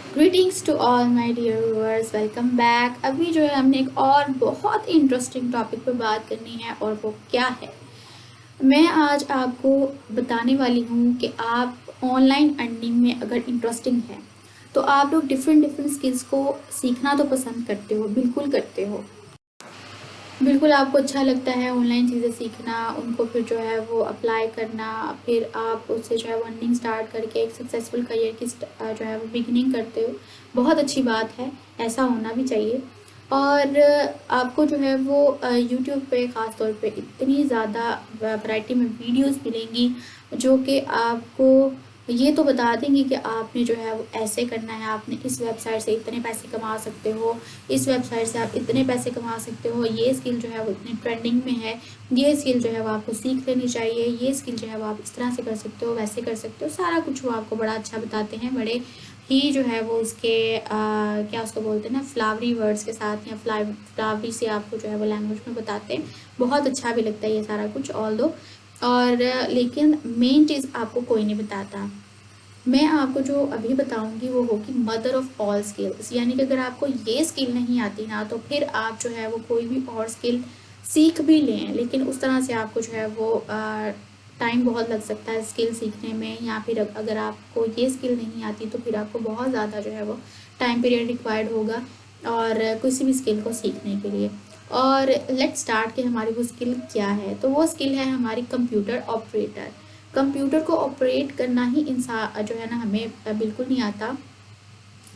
Greetings to all my dear viewers, welcome back. अभी जो है हमने एक और बहुत इंटरेस्टिंग टॉपिक पर बात करनी है और वो क्या है, मैं आज आपको बताने वाली हूँ कि आप ऑनलाइन अर्निंग में अगर इंटरेस्टिंग है तो आप लोग डिफरेंट डिफरेंट स्किल्स को सीखना तो पसंद करते हो, बिल्कुल करते हो। बिल्कुल आपको अच्छा लगता है ऑनलाइन चीज़ें सीखना, उनको फिर जो है वो अप्लाई करना, फिर आप उससे जो है वो अर्निंग स्टार्ट करके एक सक्सेसफुल करियर की जो है वो बिगिनिंग करते हो। बहुत अच्छी बात है, ऐसा होना भी चाहिए। और आपको जो है वो यूट्यूब पे ख़ास तौर पे इतनी ज़्यादा वैरायटी में वीडियोस मिलेंगी जो कि आपको ये तो बता देंगे कि आपने जो है वो ऐसे करना है, आपने इस वेबसाइट से इतने पैसे कमा सकते हो, इस वेबसाइट से आप इतने पैसे कमा सकते हो, ये स्किल जो है वो इतनी ट्रेंडिंग में है, ये स्किल जो है वो आपको सीख लेनी चाहिए, ये स्किल जो है वो आप इस तरह से कर सकते हो, वैसे कर सकते हो, सारा कुछ वो आपको बड़ा अच्छा बताते हैं। बड़े ही जो है वो उसके क्या उसको बोलते हैं ना, फ्लावरी वर्ड्स के साथ या फ्लावरी से आपको जो है वो लैंग्वेज में बताते हैं। बहुत अच्छा भी लगता है ये सारा कुछ ऑल दो। और लेकिन मेन चीज़ आपको कोई नहीं बताता। मैं आपको जो अभी बताऊंगी वो होगी मदर ऑफ ऑल स्किल्स, यानी कि अगर आपको ये स्किल नहीं आती ना तो फिर आप जो है वो कोई भी और स्किल सीख भी लें, लेकिन उस तरह से आपको जो है वो टाइम बहुत लग सकता है स्किल सीखने में, या फिर अगर आपको ये स्किल नहीं आती तो फिर आपको बहुत ज़्यादा जो है वो टाइम पीरियड रिक्वायर्ड होगा और किसी भी स्किल को सीखने के लिए। और लेट स्टार्ट कि हमारी वो स्किल क्या है। तो वो स्किल है हमारी कंप्यूटर ऑपरेटर। कंप्यूटर को ऑपरेट करना ही इंसान जो है ना हमें बिल्कुल नहीं आता।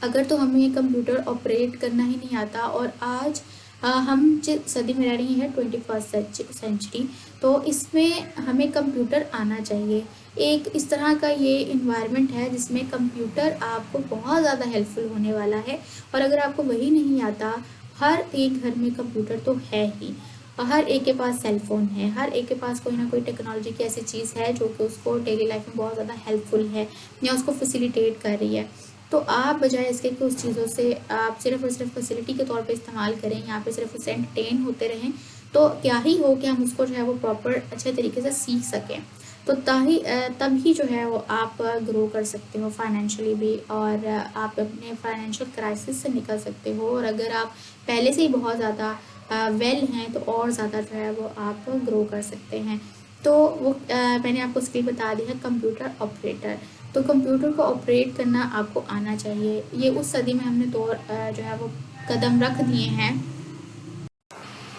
अगर तो हमें कंप्यूटर ऑपरेट करना ही नहीं आता, और आज हम जिस सदी में रह रही हैं 21st सेंचुरी, तो इसमें हमें कंप्यूटर आना चाहिए। एक इस तरह का ये इन्वायरमेंट है जिसमें कंप्यूटर आपको बहुत ज़्यादा हेल्पफुल होने वाला है। और अगर आपको वही नहीं आता, हर एक घर में कंप्यूटर तो है ही, हर एक के पास सेल फोन है, हर एक के पास कोई ना कोई टेक्नोलॉजी की ऐसी चीज़ है जो कि उसको डेली लाइफ में बहुत ज़्यादा हेल्पफुल है या उसको फैसिलिटेट कर रही है। तो आप बजाय इसके कि उस चीज़ों से आप सिर्फ और सिर्फ फैसिलिटी के तौर पे इस्तेमाल करें, यहाँ पे सिर्फ उससे एंटरटेन होते रहें, तो क्या ही हो कि हम उसको जो है वो प्रॉपर अच्छे तरीके से सीख सकें। तो तभी जो है वो आप ग्रो कर सकते हो फाइनेंशियली भी, और आप अपने फाइनेंशियल क्राइसिस से निकल सकते हो। और अगर आप पहले से ही बहुत ज़्यादा वेल हैं तो और ज़्यादा जो है वो आप ग्रो कर सकते हैं। तो वो मैंने आपको स्किल बता दी है कंप्यूटर ऑपरेटर। तो कंप्यूटर को ऑपरेट करना आपको आना चाहिए। ये उस सदी में हमने दौर जो है वो कदम रख दिए हैं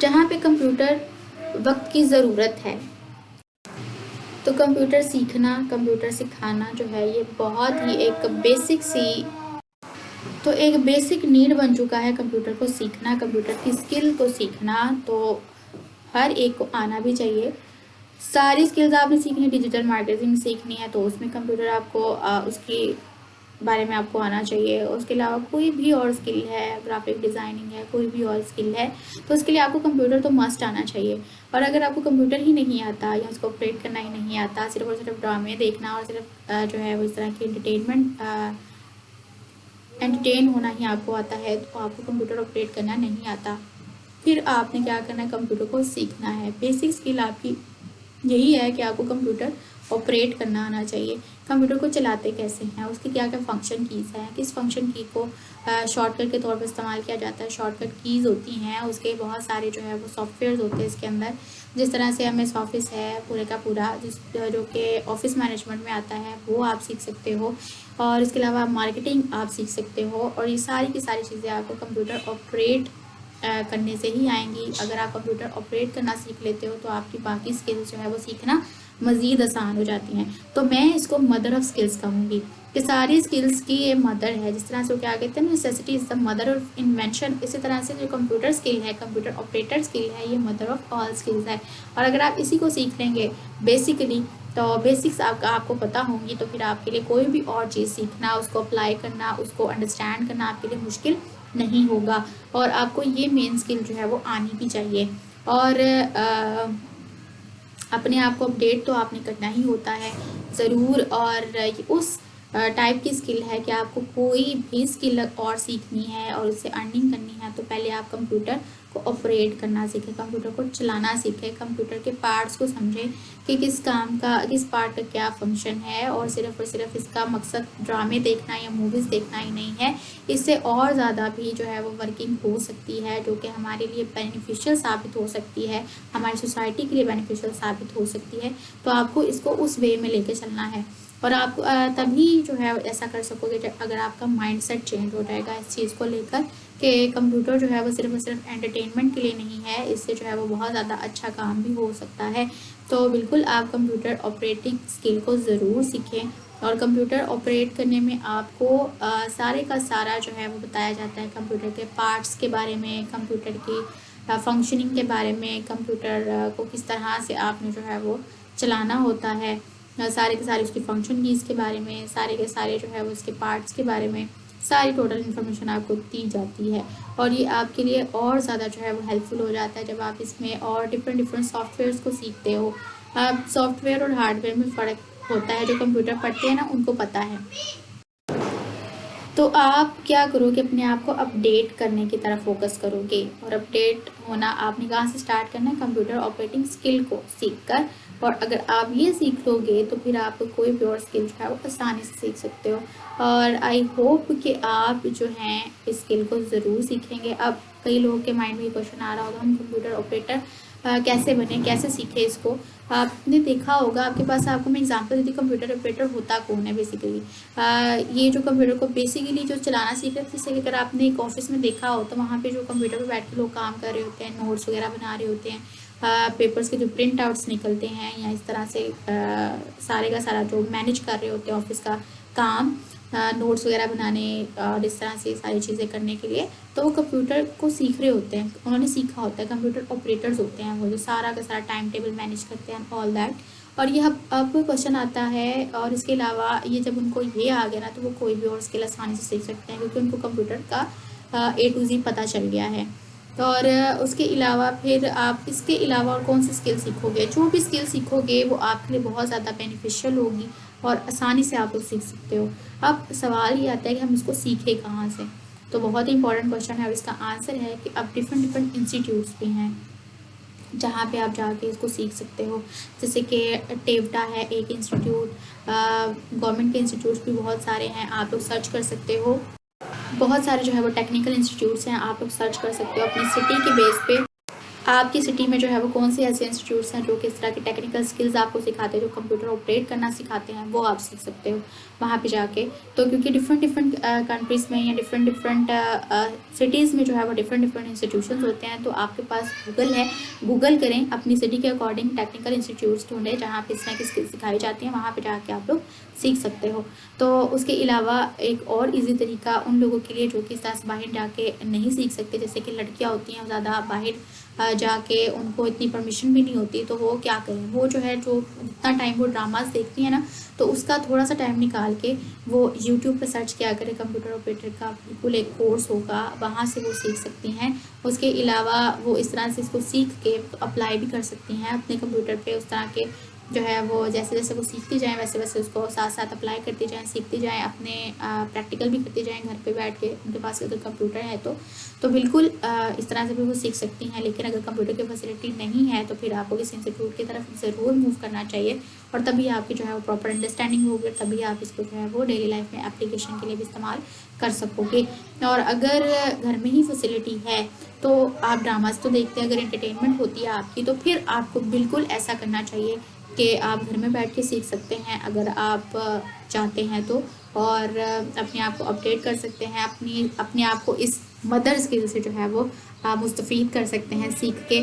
जहाँ पे कंप्यूटर वक्त की ज़रूरत है। तो कंप्यूटर सीखना, कंप्यूटर सिखाना जो है ये बहुत ही एक बेसिक सी, तो एक बेसिक नीड बन चुका है कंप्यूटर को सीखना, कंप्यूटर की स्किल को सीखना। तो हर एक को आना भी चाहिए। सारी स्किल्स आपने सीखनी है, डिजिटल मार्केटिंग सीखनी है तो उसमें कंप्यूटर आपको उसकी बारे में आपको आना चाहिए। उसके अलावा कोई भी और स्किल है, ग्राफिक डिज़ाइनिंग है, कोई भी और स्किल है, तो उसके लिए आपको कंप्यूटर तो मस्ट आना चाहिए। और अगर आपको कंप्यूटर ही नहीं आता या उसको ऑपरेट करना ही नहीं आता, सिर्फ और सिर्फ ड्रामे देखना और सिर्फ जो है वो इस तरह की एंटरटेन होना ही आपको आता है, तो आपको कंप्यूटर ऑपरेट करना नहीं आता, फिर आपने क्या करना है, कंप्यूटर को सीखना है। बेसिक स्किल आपकी यही है कि आपको कंप्यूटर ऑपरेट करना आना चाहिए। कंप्यूटर को चलाते कैसे हैं, उसके क्या क्या फंक्शन कीज़ हैं, किस फंक्शन की को शॉर्टकट के तौर पर इस्तेमाल किया जाता है, शॉर्टकट कीज़ होती हैं, उसके बहुत सारे जो है वो सॉफ्टवेयर होते हैं इसके अंदर। जिस तरह से MS ऑफिस है पूरे का पूरा, जो कि ऑफिस मैनेजमेंट में आता है, वो आप सीख सकते हो। और इसके अलावा मार्केटिंग आप सीख सकते हो। और ये सारी की सारी चीज़ें आपको कंप्यूटर ऑपरेट करने से ही आएंगी। अगर आप कंप्यूटर ऑपरेट करना सीख लेते हो तो आपकी बाकी स्किल्स जो है वो सीखना मज़ीद आसान हो जाती हैं। तो मैं इसको मदर ऑफ़ स्किल्स कहूँगी कि सारी स्किल्स की ये मदर है। जिस तरह से वो क्या कहते हैं, necessity is the mother of invention, इसी तरह से जो कंप्यूटर स्किल है, कंप्यूटर ऑपरेटर स्किल है, ये मदर ऑफ़ ऑल स्किल्स है। और अगर आप इसी को सीख लेंगे बेसिकली, तो बेसिक्स आपको पता होंगी, तो फिर आपके लिए कोई भी और चीज़ सीखना, उसको अप्लाई करना, उसको अंडरस्टैंड करना आपके लिए मुश्किल नहीं होगा। और आपको ये मेन स्किल जो है वो आनी भी चाहिए। और अपने आप को अपडेट तो आपने करना ही होता है ज़रूर। और उस टाइप की स्किल है कि आपको कोई भी स्किल और सीखनी है और उससे अर्निंग करनी है, तो पहले आप कंप्यूटर को ऑपरेट करना सीखें, कंप्यूटर को चलाना सीखें, कंप्यूटर के पार्ट्स को समझें कि किस काम का, किस पार्ट का क्या फंक्शन है। और सिर्फ इसका मकसद ड्रामे देखना या मूवीज़ देखना ही नहीं है, इससे और ज़्यादा भी जो है वो वर्किंग हो सकती है, जो कि हमारे लिए बेनिफिशियल साबित हो सकती है, हमारी सोसाइटी के लिए बेनिफिशियल साबित हो सकती है। तो आपको इसको उस वे में लेके चलना है और आप तभी जो है ऐसा कर सकोगे जब अगर आपका माइंडसेट चेंज हो जाएगा इस चीज़ को लेकर कि कंप्यूटर जो है वो सिर्फ एंटरटेनमेंट के लिए नहीं है, इससे जो है वो बहुत ज़्यादा अच्छा काम भी हो सकता है। तो बिल्कुल आप कंप्यूटर ऑपरेटिंग स्किल को ज़रूर सीखें और कंप्यूटर ऑपरेट करने में आपको सारे का सारा जो है वो बताया जाता है, कंप्यूटर के पार्ट्स के बारे में, कंप्यूटर की फंक्शनिंग के बारे में, कंप्यूटर को किस तरह से आपने जो है वो चलाना होता है, सारे के सारे उसकी फंक्शन कीज़ के बारे में, सारे के सारे जो है वो उसके पार्ट्स के बारे में सारी टोटल इन्फॉर्मेशन आपको दी जाती है। और ये आपके लिए और ज़्यादा जो है वो हेल्पफुल हो जाता है जब आप इसमें और डिफरेंट सॉफ्टवेयर्स को सीखते हो। अब सॉफ्टवेयर और हार्डवेयर में फ़र्क होता है, जो कंप्यूटर पढ़ते हैं ना उनको पता है। तो आप क्या करोगे, अपने आप को अपडेट करने की तरफ फोकस करोगे और अपडेट होना आपने कहाँ से स्टार्ट करना है, कंप्यूटर ऑपरेटिंग स्किल को सीखकर। और अगर आप ये सीख लोगे तो फिर आप कोई भी और स्किल जो है वो आसानी से सीख सकते हो। और आई होप कि आप जो हैं इस स्किल को ज़रूर सीखेंगे। अब कई लोगों के माइंड में ये क्वेश्चन आ रहा होगा, हम कंप्यूटर ऑपरेटर कैसे बने, कैसे सीखे इसको। आपने देखा होगा, आपके पास आपको मैं एग्जांपल देती हूँ, कंप्यूटर ऑपरेटर होता कौन है बेसिकली। ये जो कंप्यूटर को बेसिकली जो चलाना सीख रहे थे, जैसे अगर आपने एक ऑफिस में देखा हो तो वहाँ पे जो कंप्यूटर पे बैठ के लोग काम कर रहे होते हैं, नोट्स वगैरह बना रहे होते हैं, पेपर्स के जो प्रिंट आउट्स निकलते हैं या इस तरह से सारे का सारा जो मैनेज कर रहे होते हैं ऑफिस का काम, नोट्स वगैरह बनाने और इस तरह से सारी चीज़ें करने के लिए, तो वो कंप्यूटर को सीख रहे होते हैं, उन्होंने सीखा होता है। कंप्यूटर ऑपरेटर्स होते हैं वो जो सारा का सारा टाइम टेबल मैनेज करते हैं ऑल दैट। और ये अब क्वेश्चन आता है, और इसके अलावा ये जब उनको ये आ गया ना तो वो कोई भी और स्किल आसानी से सीख सकते हैं, क्योंकि उनको कंप्यूटर का A to Z पता चल गया है। तो और उसके अलावा फिर आप इसके अलावा और कौन सी स्किल सीखोगे, जो भी स्किल सीखोगे वो आपके लिए बहुत ज़्यादा बेनिफिशियल होगी और आसानी से आप लोग सीख सकते हो। अब सवाल ये आता है कि हम इसको सीखें कहाँ से। तो बहुत ही इंपॉर्टेंट क्वेश्चन है और इसका आंसर है कि अब डिफरेंट इंस्टीट्यूट्स भी हैं जहाँ पे आप जाके इसको सीख सकते हो। जैसे कि टेवटा है एक इंस्टीट्यूट, गवर्नमेंट के इंस्टीट्यूट्स भी बहुत सारे हैं, आप लोग सर्च कर सकते हो। बहुत सारे जो है वो टेक्निकल इंस्टीट्यूट्स हैं, आप लोग सर्च कर सकते हो अपनी सिटी के बेस पे। आपकी सिटी में जो है वो कौन से ऐसे इंस्टीट्यूट्स हैं जो किस तरह की टेक्निकल स्किल्स आपको सिखाते हैं, जो कंप्यूटर ऑपरेट करना सिखाते हैं, वो आप सीख सकते हो वहाँ पे जाके। तो क्योंकि डिफरेंट कंट्रीज़ में या डिफरेंट सिटीज़ में जो है वो डिफरेंट इंस्टीट्यूशंस होते हैं, तो आपके पास गूगल है, गूगल करें, अपनी सिटी के अकॉर्डिंग टेक्निकल इंस्टीट्यूट्स ढूंढें जहाँ पे इस तरह की स्किल्स सिखाई जाती हैं, वहाँ पर जाके आप लोग सीख सकते हो। तो उसके अलावा एक और इजी तरीका उन लोगों के लिए जो कि इस तरह से बाहर जाके नहीं सीख सकते, जैसे कि लड़कियाँ होती हैं ज़्यादा बाहर जाके उनको इतनी परमिशन भी नहीं होती, तो वो क्या करें, वो जो है जो जितना टाइम वो ड्रामास देखती है ना, तो उसका थोड़ा सा टाइम निकाल के वो यूट्यूब पे सर्च किया करें, कंप्यूटर ऑपरेटर का बिल्कुल एक कोर्स होगा, वहाँ से वो सीख सकती हैं। उसके अलावा वो इस तरह से इसको सीख के अप्लाई भी कर सकती हैं अपने कंप्यूटर पे। उस तरह के जो है वो जैसे जैसे वो सीखती जाएँ वैसे वैसे उसको साथ साथ अप्लाई करती जाएँ, सीखती जाएँ, अपने प्रैक्टिकल भी करती जाएँ घर पे बैठ के। उनके पास अगर कंप्यूटर है तो बिल्कुल इस तरह से भी वो सीख सकती हैं। लेकिन अगर कंप्यूटर की फैसिलिटी नहीं है तो फिर आपको किसी इंस्टीट्यूट की तरफ ज़रूर मूव करना चाहिए, और तभी आपकी जो है वो प्रॉपर अंडरस्टैंडिंग होगी, तभी आप इसको जो है वो डेली लाइफ में एप्लीकेशन के लिए भी इस्तेमाल कर सकोगे। और अगर घर में ही फैसिलिटी है तो आप ड्रामास तो देखते हैं, अगर एंटरटेनमेंट होती है आपकी तो फिर आपको बिल्कुल ऐसा करना चाहिए कि आप घर में बैठ के सीख सकते हैं अगर आप चाहते हैं तो, और अपने आप को अपडेट कर सकते हैं, अपने आप को इस मदर स्किल से जो है वो मुस्तफ़ीद कर सकते हैं सीख के।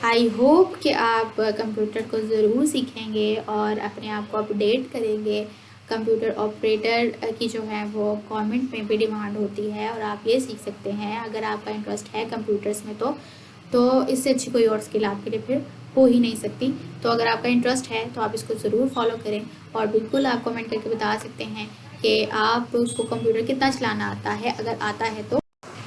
आई होप कि आप कंप्यूटर को ज़रूर सीखेंगे और अपने आप को अपडेट करेंगे। कंप्यूटर ऑपरेटर की जो है वो गवर्नमेंट में भी डिमांड होती है और आप ये सीख सकते हैं अगर आपका इंटरेस्ट है कंप्यूटर्स में तो इससे अच्छी कोई और स्किल आपके लिए फिर हो ही नहीं सकती। तो अगर आपका इंटरेस्ट है तो आप इसको ज़रूर फॉलो करें, और बिल्कुल आप कमेंट करके बता सकते हैं कि आपको कंप्यूटर कितना चलाना आता है, अगर आता है तो,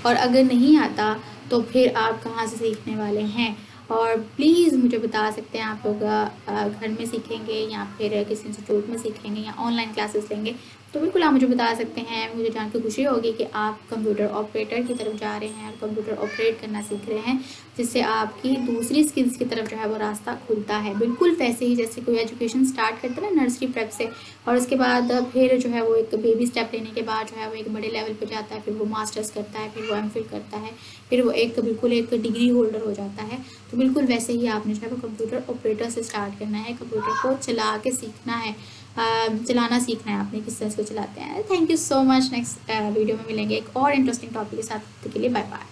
और अगर नहीं आता तो फिर आप कहाँ से सीखने वाले हैं। और प्लीज़ मुझे बता सकते हैं आप लोग घर में सीखेंगे या फिर किसी इंस्टीट्यूट में सीखेंगे या ऑनलाइन क्लासेस लेंगे, तो बिल्कुल आप मुझे बता सकते हैं। मुझे जान के खुशी होगी कि आप कंप्यूटर ऑपरेटर की तरफ जा रहे हैं और कंप्यूटर ऑपरेट करना सीख रहे हैं, जिससे आपकी दूसरी स्किल्स की तरफ जो है वो रास्ता खुलता है। बिल्कुल वैसे ही जैसे कोई एजुकेशन स्टार्ट करता है ना नर्सरी प्रेप से, और उसके बाद फिर जो है वो एक बेबी स्टेप लेने के बाद जो है वो एक बड़े लेवल पर जाता है, फिर वो मास्टर्स करता है, फिर वो एमफिल करता है, फिर वो एक बिल्कुल एक डिग्री होल्डर हो जाता है। तो बिल्कुल वैसे ही आपने जो है वो कंप्यूटर ऑपरेटर से स्टार्ट करना है, कंप्यूटर को चला के सीखना है, चलाना सीखना है आपने, किस तरह से चलाते हैं। Thank you so much. Next video में मिलेंगे एक और इंटरेस्टिंग टॉपिक के साथ। तब तक के लिए बाय बाय।